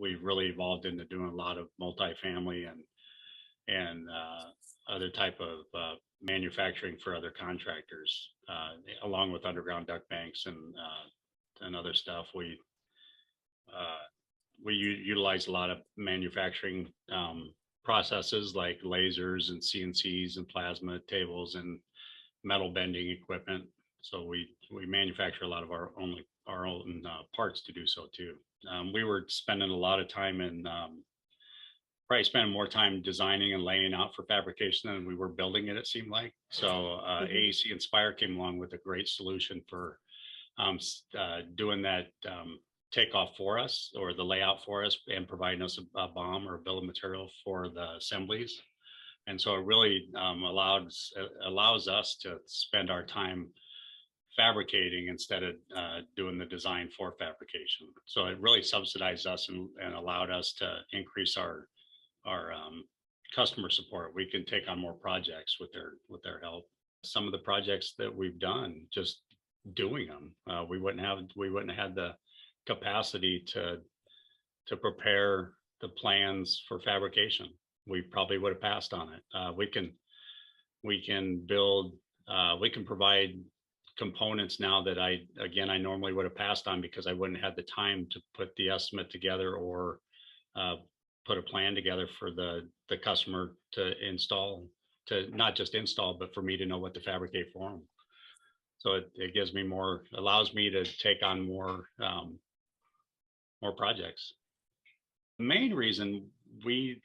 we've really evolved into doing a lot of multifamily and other type of manufacturing for other contractors, along with underground duct banks and other stuff. We utilize a lot of manufacturing processes like lasers and CNCs and plasma tables and metal bending equipment. So we manufacture a lot of our own parts to do so too. We were spending a lot of time in probably spending more time designing and laying out for fabrication than we were building it. It seemed like so. AECInspire came along with a great solution for doing that takeoff for us, or the layout for us, and providing us a BOM or a bill of material for the assemblies. And so it really allows us to spend our time fabricating instead of doing the design for fabrication. So it really subsidized us and allowed us to increase our customer support. We can take on more projects with their help. Some of the projects that we've done, just doing them, we wouldn't have had the capacity to prepare the plans for fabrication. We probably would have passed on it. We can provide components now that I normally would have passed on, because I wouldn't have had the time to put the estimate together or put a plan together for the customer to install, to not just install, but for me to know what to fabricate for them. So it gives me allows me to take on more projects. The main reason we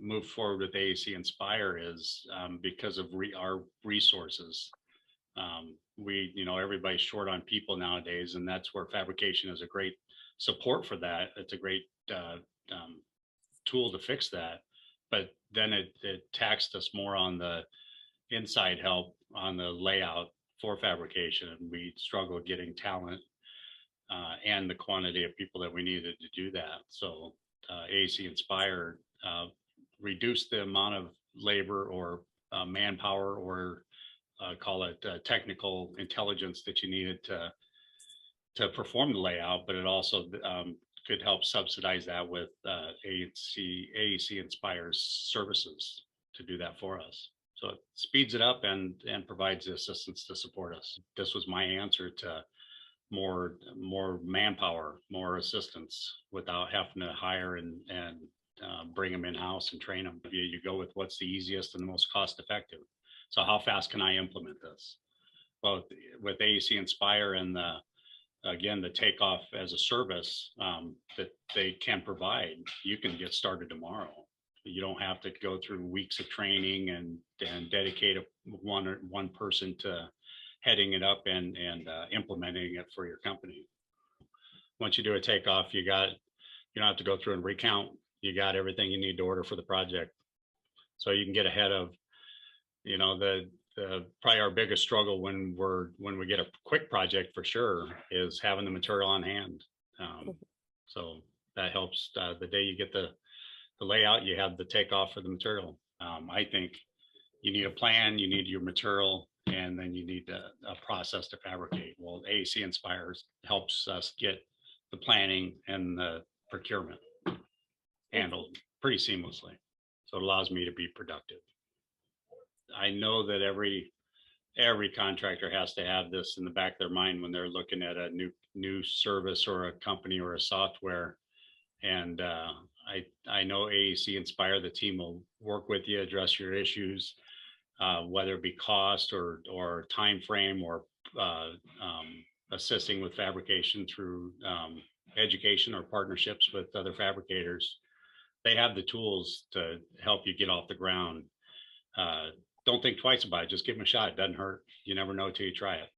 moved forward with AECInspire is because of our resources. Everybody's short on people nowadays, and that's where fabrication is a great support for that. It's a great tool to fix that. But then it taxed us more on the inside help on the layout for fabrication, and we struggled getting talent and the quantity of people that we needed to do that. So AECInspire reduced the amount of labor or manpower, or call it technical intelligence that you needed to perform the layout, but it also could help subsidize that with AECInspire's services to do that for us. So it speeds it up and provides the assistance to support us. This was my answer to more manpower, more assistance, without having to hire and bring them in-house and train them. You go with what's the easiest and the most cost effective. So how fast can I implement this? Well, with AECInspire and the takeoff as a service that they can provide, you can get started tomorrow. You don't have to go through weeks of training and dedicate one person to heading it up and implementing it for your company. Once you do a takeoff, you don't have to go through and recount. You got everything you need to order for the project. So you can get ahead of, probably our biggest struggle when we get a quick project for sure is having the material on hand. So that helps. The day you get the layout, you have the takeoff for the material. I think you need a plan, you need your material, and then you need a process to fabricate. Well, AECInspire helps us get the planning and the procurement handled pretty seamlessly. So it allows me to be productive. I know that every contractor has to have this in the back of their mind when they're looking at a new service or a company or a software. And I know AECInspire, the team will work with you, address your issues, whether it be cost or time frame, or assisting with fabrication through education or partnerships with other fabricators. They have the tools to help you get off the ground. Don't think twice about it. Just give them a shot. It doesn't hurt. You never know till you try it.